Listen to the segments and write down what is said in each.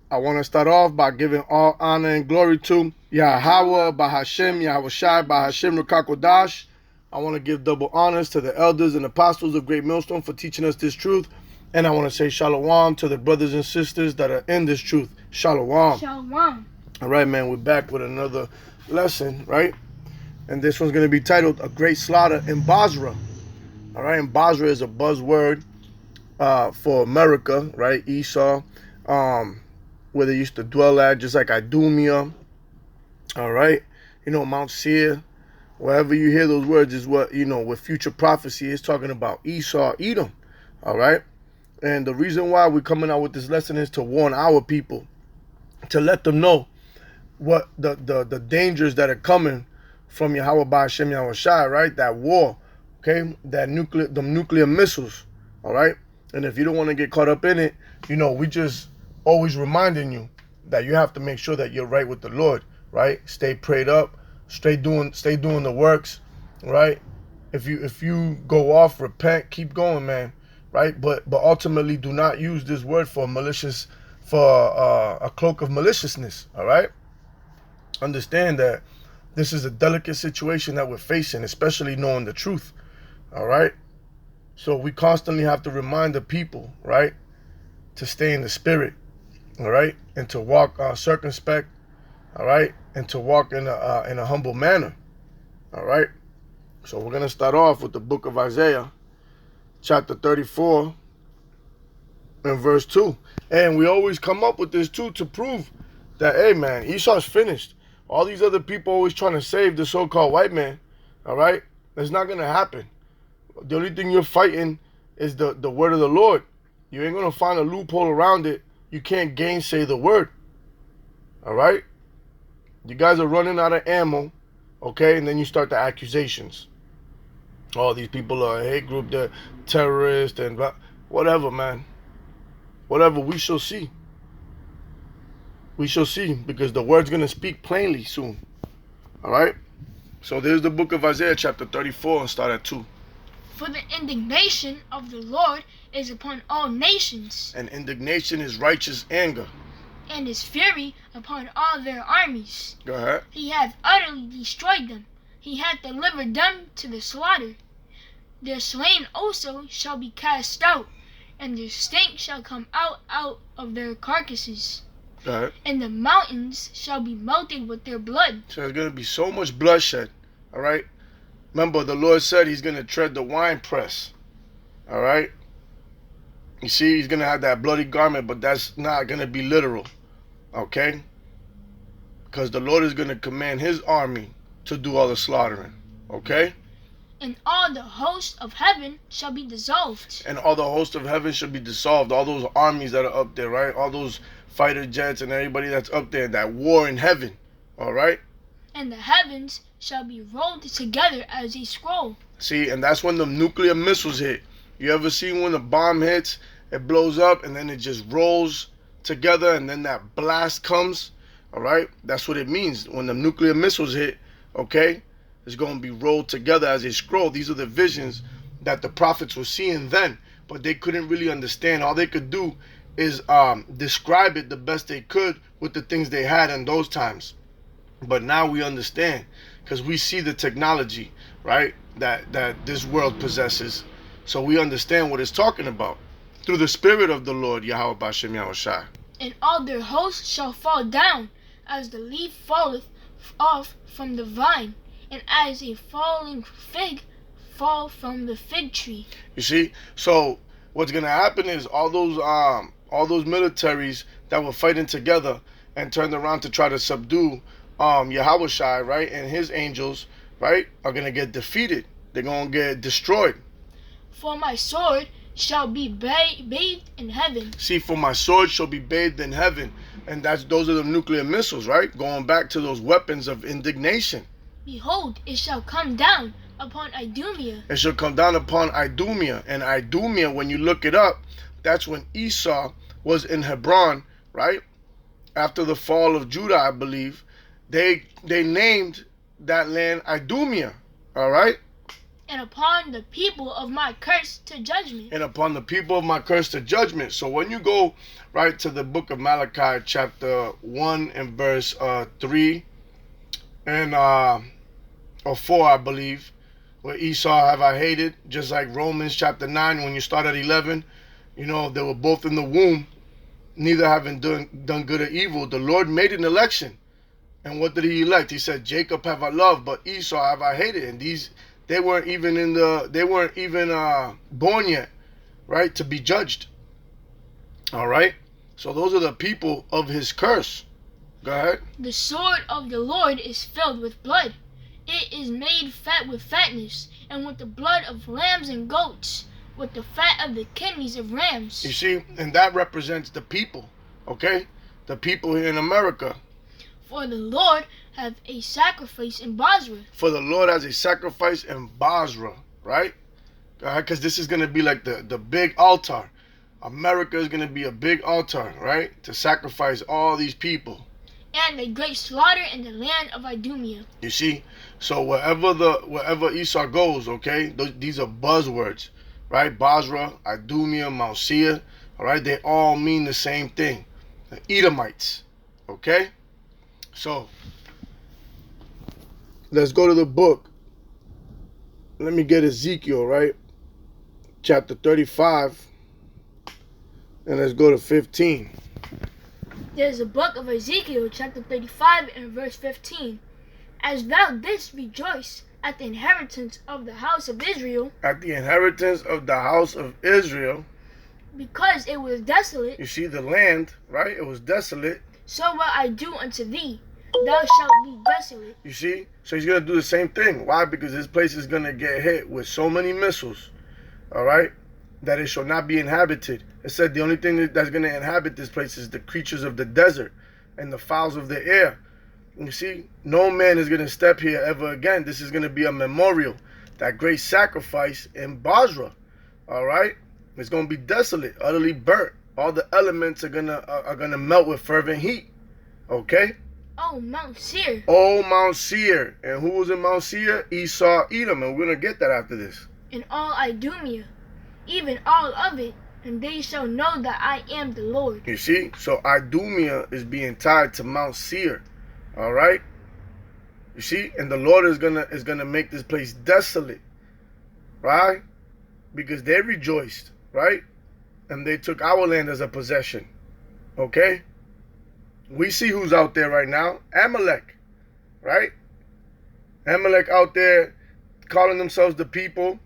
I want to start off by giving all honor and glory to Yahweh, Bahashem, Yahweh Shai, Bahashem, Rukakodash. I want to give double honors to the elders and apostles of Great Millstone for teaching us this truth. And I want to say shalom to the brothers and sisters that are in this truth. Shalom. Shalom. All right, man, we're back with another lesson, right? And this one's going to be titled A Great Slaughter in Bozrah. All right, and Bozrah is a buzzword for America, right? Esau, where they used to dwell at, just like Idumea, all right? Mount Seir, wherever you hear those words is what, with future prophecy is talking about Esau, Edom, all right? And the reason why we're coming out with this lesson is to warn our people, to let them know what the dangers that are coming from Yahweh Ba'ashem Yahweh Shai, right? That war, okay? The nuclear missiles, all right? And if you don't want to get caught up in it, we just always reminding you that you have to make sure that you're right with the Lord, right? Stay prayed up, stay doing the works, right? If you go off, repent, keep going, man, right? But ultimately, do not use this word for a cloak of maliciousness, all right? Understand that this is a delicate situation that we're facing, especially knowing the truth, all right? So we constantly have to remind the people, right, to stay in the spirit, all right, and to walk circumspect, all right, and to walk in a humble manner, all right. So we're gonna start off with the book of Isaiah, chapter 34, and verse 2. And we always come up with this too to prove that, hey, man, Esau's finished. All these other people always trying to save the so-called white man, all right. That's not gonna happen. The only thing you're fighting is the word of the Lord. You ain't going to find a loophole around it. You can't gainsay the word. All right? You guys are running out of ammo, okay? And then you start the accusations. Oh, these people are a hate group, they're terrorists and blah. Whatever, man. Whatever, we shall see. We shall see, because the word's going to speak plainly soon. All right? So there's the book of Isaiah, chapter 34, and start at 2. For the indignation of the Lord is upon all nations, And indignation is righteous anger. and his fury upon all their armies. Go ahead. He hath utterly destroyed them. He hath delivered them to the slaughter. Their slain also shall be cast out, and their stink shall come out of their carcasses. Go ahead. And the mountains shall be melted with their blood. So there's going to be so much bloodshed. All right? Remember, the Lord said he's going to tread the winepress. All right? You see, he's going to have that bloody garment, but that's not going to be literal. Okay? Because the Lord is going to command his army to do all the slaughtering. Okay? And all the host of heaven shall be dissolved. And all the host of heaven should be dissolved. All those armies that are up there, right? All those fighter jets and everybody that's up there, that war in heaven. All right? And the heavens shall be rolled together as a scroll. See, and that's when the nuclear missiles hit. You ever seen when a bomb hits, it blows up, and then it just rolls together, and then that blast comes? All right? That's what it means. When the nuclear missiles hit, okay, it's going to be rolled together as a scroll. These are the visions that the prophets were seeing then, but they couldn't really understand. All they could do is describe it the best they could with the things they had in those times. But now we understand, because we see the technology, right, that this world possesses. So we understand what it's talking about through the Spirit of the Lord, Yahweh Ba'ashem Yahweh Shai. And all their hosts shall fall down, as the leaf falleth off from the vine, and as a falling fig fall from the fig tree. You see? So what's going to happen is all those militaries that were fighting together and turned around to try to subdue Yahweh Shai, right, and his angels, right, are going to get defeated. They're going to get destroyed. For my sword shall be bathed in heaven. See, for my sword shall be bathed in heaven. And those are the nuclear missiles, right? Going back to those weapons of indignation. Behold, it shall come down upon Idumea. It shall come down upon Idumea. And Idumea, when you look it up, that's when Esau was in Hebron, right? After the fall of Judah, I believe. They named that land Idumea, all right? and upon the people of my curse to judgment. And upon the people of my curse to judgment. So when you go right to the book of Malachi, chapter 1 and verse 3 and or 4, I believe, where Esau have I hated, just like Romans chapter 9, when you start at 11, you know, they were both in the womb, neither having done good or evil. The Lord made an election. And what did he elect? He said, Jacob have I loved, but Esau have I hated. And they weren't even born yet, right, to be judged. All right? So those are the people of his curse. Go ahead. The sword of the Lord is filled with blood. It is made fat with fatness, and with the blood of lambs and goats, with the fat of the kidneys of rams. You see, and that represents the people, okay? The people here in America. For the Lord hath a sacrifice in Bozrah. For the Lord has a sacrifice in Bozrah, right? Because this is going to be like the big altar. America is going to be a big altar, right? To sacrifice all these people. And a great slaughter in the land of Idumea. You see? So wherever Esau goes, okay, these are buzzwords, right? Bozrah, Idumea, Mount Seir, all right? They all mean the same thing. The Edomites, okay? So, let's go to the book. Let me get Ezekiel, right? Chapter 35. And let's go to 15. There's a book of Ezekiel, chapter 35, and verse 15. As thou didst rejoice at the inheritance of the house of Israel. At the inheritance of the house of Israel. Because it was desolate. You see the land, right? It was desolate. So will I do unto thee. Thou shalt be desolate. You see? So he's going to do the same thing. Why? Because this place is going to get hit with so many missiles, all right, that it shall not be inhabited. It said the only thing that's going to inhabit this place is the creatures of the desert and the fowls of the air. You see? No man is going to step here ever again. This is going to be a memorial. That great sacrifice in Bozrah, all right? It's going to be desolate, utterly burnt. All the elements are gonna melt with fervent heat. Okay? Oh, Mount Seir. Oh, Mount Seir. And who was in Mount Seir? Esau, Edom. And we're going to get that after this. And all Idumea, even all of it, and they shall know that I am the Lord. You see? So Idumea is being tied to Mount Seir. All right? You see? And the Lord is gonna make this place desolate. Right? Because they rejoiced. Right? And they took our land as a possession. Okay? We see who's out there right now. Amalek. Right? Amalek out there calling themselves the people.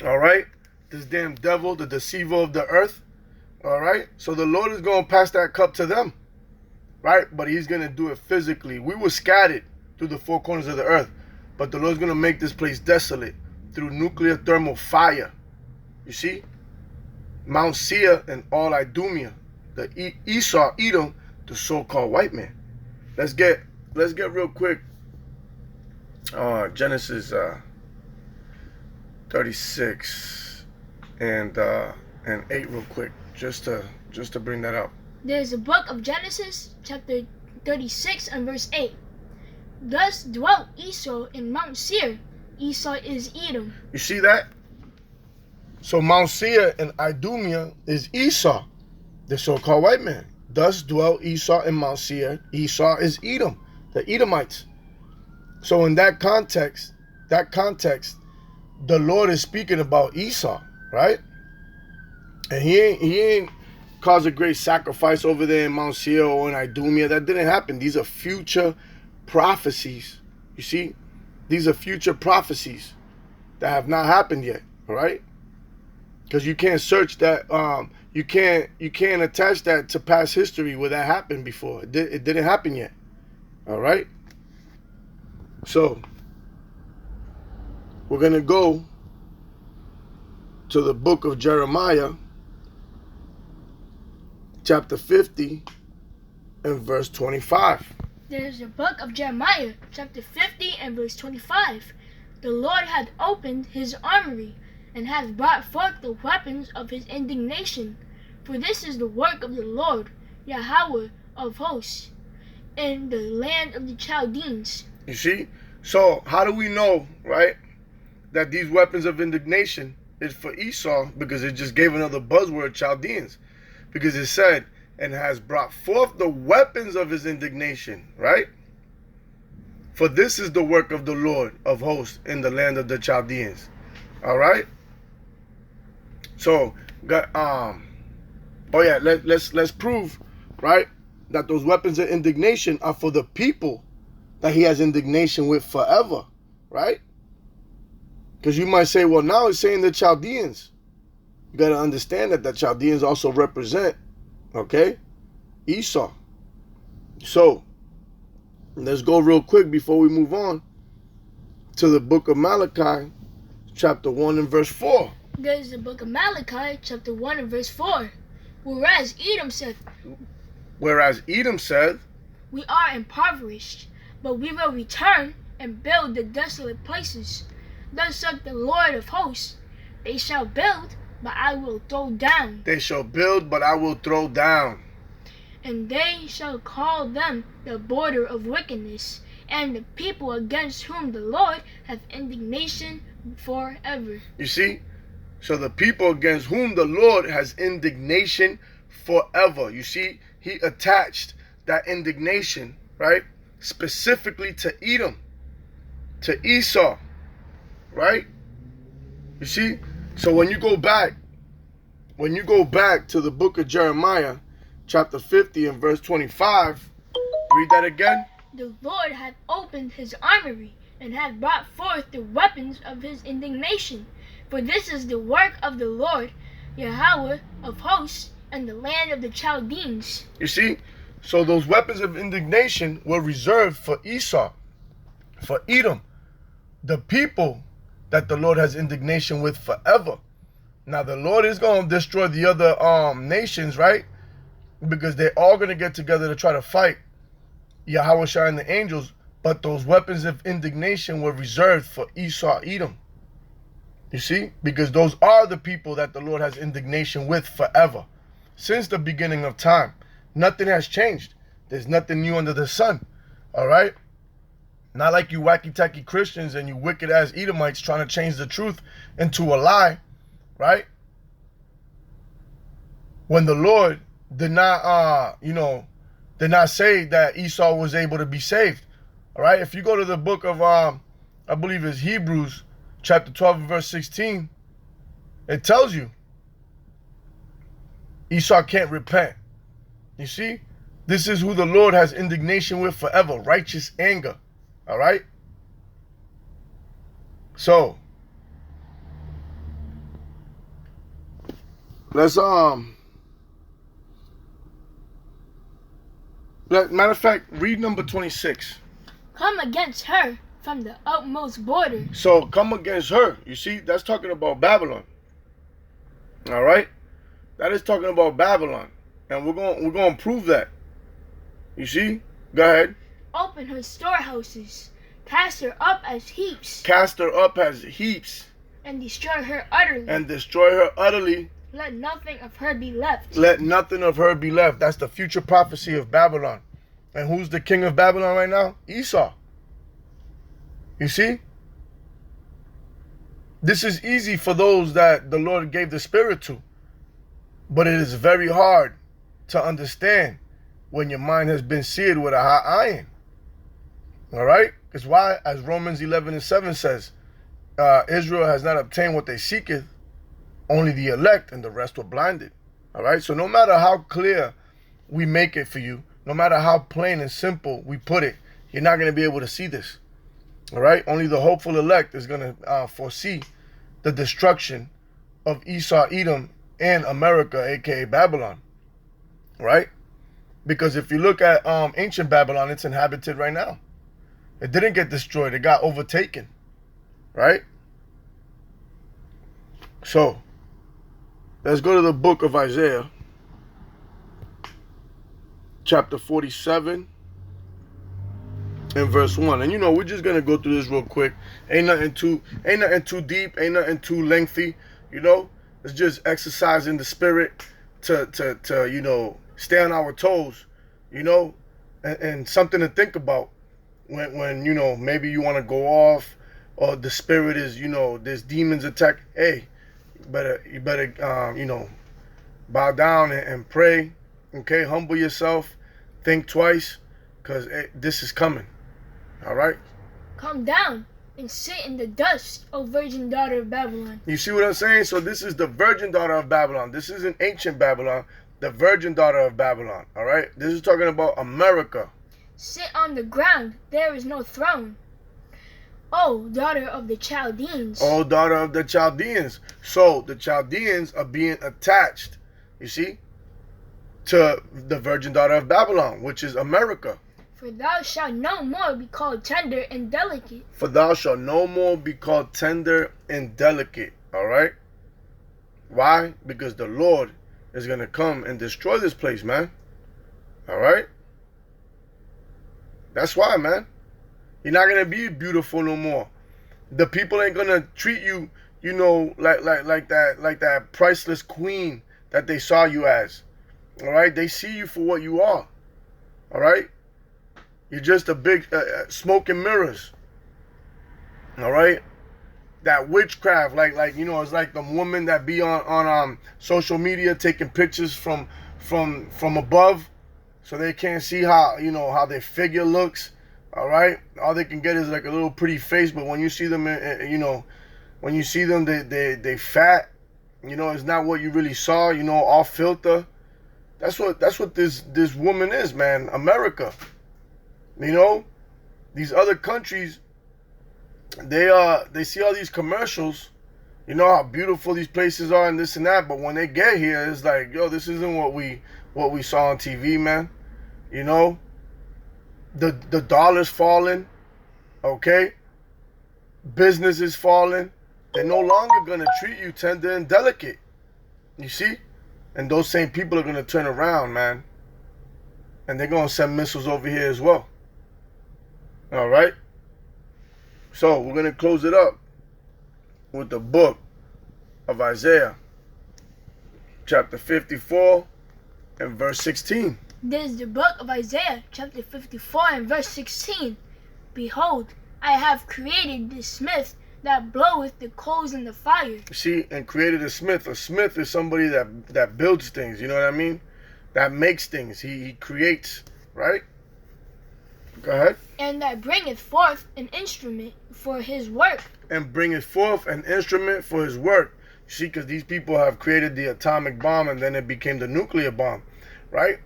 All right? This damn devil, the deceiver of the earth. All right? So the Lord is going to pass that cup to them. Right? But he's going to do it physically. We were scattered through the four corners of the earth. But the Lord's going to make this place desolate through nuclear thermal fire. You see? Mount Seir and all Idumea, the Esau, Edom, the so-called white man. Let's get real quick. Genesis 36 and 8 real quick, just to bring that up. There's a book of Genesis, chapter 36 and verse 8. Thus dwelt Esau in Mount Seir. Esau is Edom. You see that? So Mount Seir and Idumea is Esau, the so-called white man. Thus dwelt Esau in Mount Seir. Esau is Edom, the Edomites. So in that context, the Lord is speaking about Esau, right? And he ain't caused a great sacrifice over there in Mount Seir or in Idumea. That didn't happen. These are future prophecies. You see? These are future prophecies that have not happened yet, all right? Because you can't search that, you can't attach that to past history where that happened before. It didn't happen yet. All right? So, we're going to go to the book of Jeremiah, chapter 50 and verse 25. There's a book of Jeremiah, chapter 50 and verse 25. The Lord hath opened his armory, and hath brought forth the weapons of his indignation. For this is the work of the Lord, Yahweh of hosts, in the land of the Chaldeans. You see? So, how do we know, right, that these weapons of indignation is for Esau, because it just gave another buzzword, Chaldeans. Because it said, and has brought forth the weapons of his indignation, right? For this is the work of the Lord of hosts in the land of the Chaldeans. All right? So, let's prove, right, that those weapons of indignation are for the people that he has indignation with forever, right? Because you might say, well, now it's saying the Chaldeans. You got to understand that the Chaldeans also represent, okay, Esau. So, let's go real quick before we move on to the book of Malachi, chapter 1 and verse 4. There's the book of Malachi, chapter 1 and verse 4. Whereas Edom said, we are impoverished, but we will return and build the desolate places. Thus saith the Lord of hosts, they shall build, but I will throw down. They shall build, but I will throw down. And they shall call them the border of wickedness, and the people against whom the Lord hath indignation forever. You see? So the people against whom the Lord has indignation forever. You see? He attached that indignation, right, specifically to Edom, to Esau, right? You see? So when you go back to the book of Jeremiah, chapter 50 and verse 25, read that again. The Lord hath opened his armory, and hath brought forth the weapons of his indignation. For this is the work of the Lord, Yahweh of hosts, and the land of the Chaldeans. You see? So those weapons of indignation were reserved for Esau, for Edom, the people that the Lord has indignation with forever. Now the Lord is going to destroy the other nations, right? Because they're all going to get together to try to fight Yahweh Shai and the angels. But those weapons of indignation were reserved for Esau, Edom. You see? Because those are the people that the Lord has indignation with forever. Since the beginning of time. Nothing has changed. There's nothing new under the sun. All right? Not like you wacky-tacky Christians and you wicked-ass Edomites trying to change the truth into a lie. Right? When the Lord did not, did not say that Esau was able to be saved. All right? If you go to the book of, I believe it's Hebrews, chapter 12 and verse 16, it tells you Esau can't repent. You see? This is who the Lord has indignation with forever. Righteous anger. All right? So, let's, matter of fact, read number 26. Come against her from the utmost border. So, come against her. You see? That's talking about Babylon. All right? That is talking about Babylon. And we're going to prove that. You see? Go ahead. Open her storehouses. Cast her up as heaps. Cast her up as heaps. And destroy her utterly. And destroy her utterly. Let nothing of her be left. Let nothing of her be left. That's the future prophecy of Babylon. And who's the king of Babylon right now? Esau. You see? This is easy for those that the Lord gave the Spirit to. But it is very hard to understand when your mind has been seared with a hot iron. All right? Because why? As Romans 11 and 7 says, Israel has not obtained what they seeketh, only the elect, and the rest were blinded. All right? So no matter how clear we make it for you, no matter how plain and simple we put it, you're not going to be able to see this. All right? Only the hopeful elect is going to foresee the destruction of Esau, Edom, and America, aka Babylon. Right? Because if you look at ancient Babylon, it's inhabited right now. It didn't get destroyed. It got overtaken. Right? So, let's go to the book of Isaiah, chapter 47 and verse 1. And we're just going to go through this real quick. Ain't nothing too deep, ain't nothing too lengthy, It's just exercising the spirit to stay on our toes, and something to think about when maybe you want to go off or the spirit is, there's demons attack. Hey, you better bow down and pray. Okay, humble yourself, think twice, because this is coming. All right. Come down and sit in the dust, O virgin daughter of Babylon. You see what I'm saying? So this is the virgin daughter of Babylon. This isn't ancient Babylon. The virgin daughter of Babylon. All right. This is talking about America. Sit on the ground. There is no throne. O daughter of the Chaldeans. O daughter of the Chaldeans. So the Chaldeans are being attached, you see, to the virgin daughter of Babylon, which is America. For thou shalt no more be called tender and delicate. For thou shalt no more be called tender and delicate. All right? Why? Because the Lord is going to come and destroy this place, man. All right? That's why, man. You're not going to be beautiful no more. The people ain't going to treat you, like that priceless queen that they saw you as. All right? They see you for what you are. All right? You're just a big smoke and mirrors. All right? That witchcraft, it's like the woman that be on social media taking pictures from above, so they can't see how their figure looks. All right? All they can get is like a little pretty face, but when you see them, when you see them, they fat. It's not what you really saw. All filter. That's what this woman is, man. America. These other countries, they see all these commercials, how beautiful these places are and this and that, but when they get here, it's like, yo, this isn't what we saw on TV, man. The dollar's falling, okay? Business is falling. They're no longer gonna treat you tender and delicate. You see? And those same people are gonna turn around, man. And they're gonna send missiles over here as well. All right. So we're going to close it up with the book of Isaiah, chapter 54 and verse 16. This is the book of Isaiah, chapter 54 and verse 16. Behold, I have created the smith that bloweth the coals in the fire. See, and created a smith. A smith is somebody that builds things, you know what I mean? That makes things. He creates, right? Go ahead. And that bringeth forth an instrument for his work. And bringeth forth an instrument for his work. You see, because these people have created the atomic bomb, and then it became the nuclear bomb, right?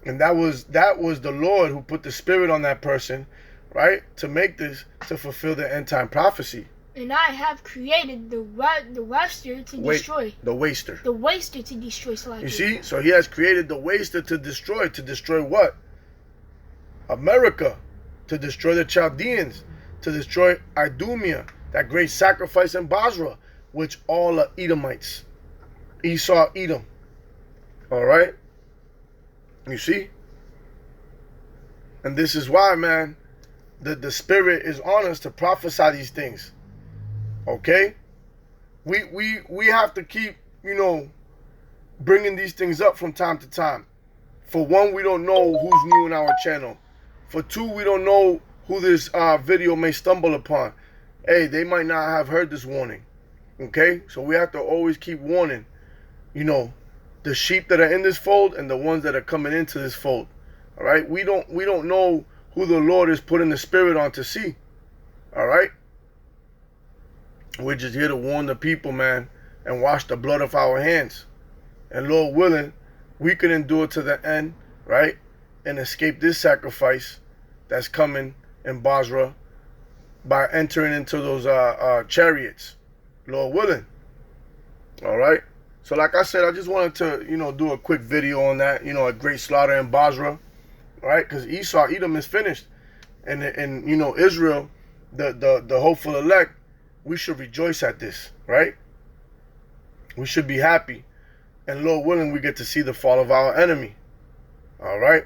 And that was the Lord who put the spirit on that person, right, to make this, to fulfill the end time prophecy. And I have created the waster to destroy. The waster. The waster to destroy. You see, so he has created the waster to destroy. To destroy what? America, to destroy the Chaldeans, to destroy Idumea, that great sacrifice in Bozrah, which all are Edomites. Esau, Edom. All right? You see? And this is why, man, the Spirit is on us to prophesy these things. Okay? We have to keep, bringing these things up from time to time. For one, we don't know who's new in our channel. For two, we don't know who this video may stumble upon. Hey, they might not have heard this warning. Okay? So we have to always keep warning, the sheep that are in this fold and the ones that are coming into this fold. All right? We don't know who the Lord is putting the Spirit on to see. All right? We're just here to warn the people, man, and wash the blood off our hands. And Lord willing, we can endure to the end, right? And escape this sacrifice that's coming in Bozrah by entering into those chariots, Lord willing. All right. So like I said, I just wanted to, do a quick video on that, a great slaughter in Bozrah, right? Because Esau, Edom is finished. And Israel, the hopeful elect, we should rejoice at this, right? We should be happy. And Lord willing, we get to see the fall of our enemy. All right?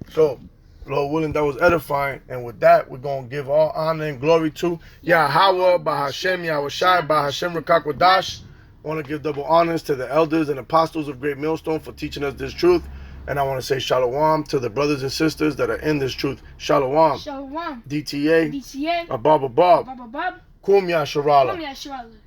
So, Lord willing, that was edifying. And with that, we're going to give all honor and glory to Yahweh, Bahashem, Yahushai, Bahashem, Rakakwadash. I want to give double honors to the elders and apostles of Great Millstone for teaching us this truth. And I want to say shalom to the brothers and sisters that are in this truth. Shalom. Shalom. DTA. DTA. Bob. Bob. Kum Yasharala. Yasharala.